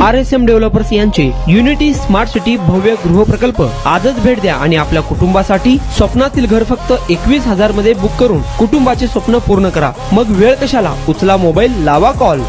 RSM developers यांचे unity smart city भव्य गृह प्रकल्प आजच भेट द्या आणि आपल्या कुटुंबासाठी स्वप्नातील घर फक्त 21,000 मध्ये बुक करून कुटुंबाचे स्वप्न पूर्ण करा। मग वेळ कशाला, उचला मोबाईल, लावा कॉल।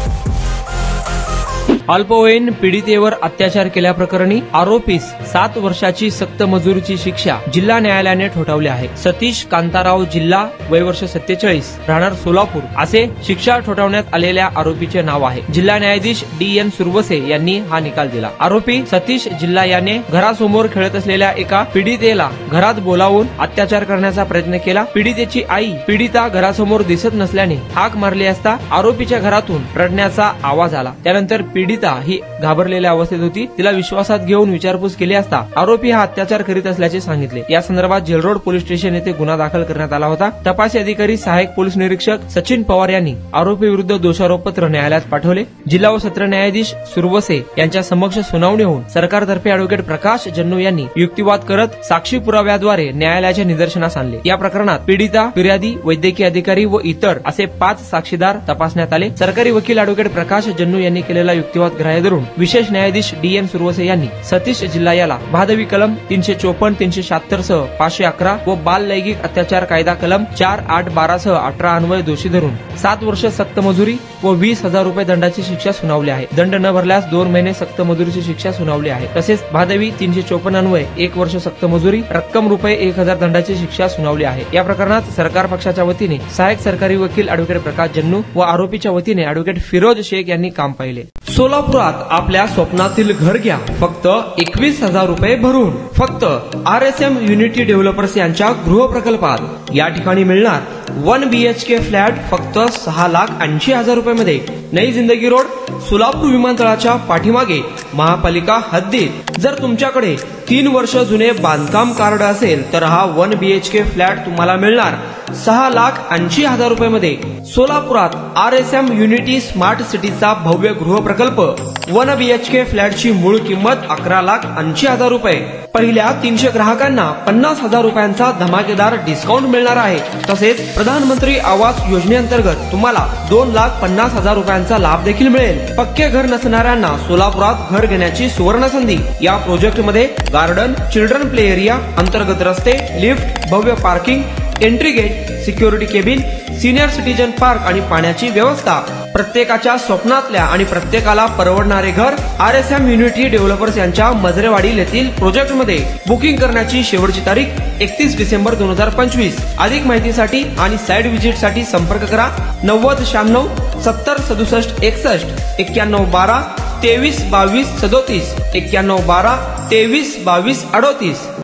अल्पवयीन पीडितेवर अत्याचार केल्याप्रकरणी आरोपीस 7 वर्षाची सक्त मजुरीची शिक्षा जिल्हा न्यायालयाने ठोठावली आहे। सतीश कांताराव जिल्हा, वय वर्ष 47, राहणार सोलापूर असे शिक्षा ठोठावण्यात आलेल्या आरोपीचे नाव आहे। जिल्हा न्यायाधीश DN सुरवसे यांनी हा निकाल दिला। आरोपी सतीश जिल्हा याने घरासमोर खेळत असलेल्या एका पीडितेला घरात बोलावून अत्याचार करण्याचा प्रयत्न केला। पीडितेची आई पीडिता घरासमोर दिसत नसल्याने हाक मारली असता आरोपीच्या घरातून रडण्याचा आवाज आला। त्यानंतर पीडिता ही घाबरलेल्या अवस्थेत होती। तिला विश्वासात घेऊन विचारपूस केली असता आरोपी हा अत्याचार करीत असल्याचे सांगितले। या संदर्भात जेलरोड पोलीस स्टेशन येथे गुन्हा दाखल करण्यात आला होता। तपासी अधिकारी सहाय्यक पोलीस निरीक्षक सचिन पवार यांनी आरोपी विरुद्ध दोषारोपपत्र न्यायालयात पाठवले। जिल्हा व सत्र न्यायाधीश सुरवसे यांच्या समक्ष सुनावणी होऊन सरकारतर्फे ॲडव्होकेट प्रकाश जन्नू यांनी युक्तिवाद करत साक्षी पुराव्याद्वारे न्यायालयाच्या निदर्शनास आणले। या प्रकरणात पीडिता, फिर्यादी, वैद्यकीय अधिकारी व इतर असे 5 साक्षीदार तपासण्यात आले। सरकारी वकील ॲडव्होकेट प्रकाश जन्नू यांनी केलेला युक्तिवाद ग्राह्य धरून विशेष न्यायाधीश DN सुरवसे यांनी सतीश जिल्हा याला भादवी कलम 354, 376 सह 511 व बाल लैंगिक अत्याचार कायदा कलम 4, 8, 12 सह 18 अन्वय दोषी धरून 7 वर्ष सक्त मजुरी व 20,000 रुपये दंडाची शिक्षा सुनावली आहे। दंड न भरल्यास 2 महिने सक्त मजुरीची शिक्षा सुनावली आहे। तसेच भादवी 354 अन्वय 1 वर्ष सक्त मजुरी, रक्कम रुपये 1,000 दंडाची शिक्षा सुनावली आहे। या प्रकरणात सरकार पक्षाच्या वतीने सहाय्यक सरकारी वकील ॲडव्होकेट प्रकाश जन्नू व आरोपीच्या वतीने ॲडव्होकेट फिरोज शेख यांनी काम पाहिले। सोलापुरात आपल्या स्वप्नातील घर घ्या फक्त 21,000 रुपये भरून। फक्त RSM युनिटी डेव्हलपर्स यांच्या गृह प्रकल्पात या ठिकाणी मिळणार 1 BHK फ्लॅट फक्त 6,80,000 रुपये मध्ये। नई जिंदगी रोड, सोलापूर विमानतळाच्या पाठीमागे, महापालिका हद्दीत। जर तुमच्याकडे 3 वर्ष जुने बांधकाम कार्ड असेल तर हा 1 BHK फ्लॅट तुम्हाला मिळणार 6,80,000 रुपये मध्ये। सोलापुरात RSM युनिटी स्मार्ट सिटीचा भव्य गृह प्रकल्प 1 BHK फ्लॅटची मूळ किंमत 11,80,000 रुपये। पहिल्या 300 ग्राहकांना 50,000 रुपयांचा धमाकेदार डिस्काउंट मिळणार आहे। तसेच प्रधानमंत्री आवास योजनेअंतर्गत तुम्हाला 2,50,000 रुपयांचा लाभ देखील मिळेल। पक्के घर नसणाऱ्यांना सोलापुरात घर घेण्याची सुवर्ण संधी। या प्रोजेक्ट मध्ये गार्डन, चिल्ड्रन प्ले एरिया, अंतर्गत रस्ते, लिफ्ट, भव्य parking, entry gate, security cabin, senior citizen park आणि पाण्याची व्यवस्था। प्रत्येकाच्या स्वप्नातल्या आणि प्रत्येकाला परवडणारे घर RSM युनिटी डेव्हलपर्स यांच्या मजरेवाडी येथील प्रोजेक्ट मध्ये। बुकिंग करण्याची शेवटची तारीख 31 डिसेंबर 2025। अधिक माहितीसाठी आणि साइट व्हिजिट साठी संपर्क करा 9096 70 67 61, 91 12 23 22 37, 91 12 23 22 38।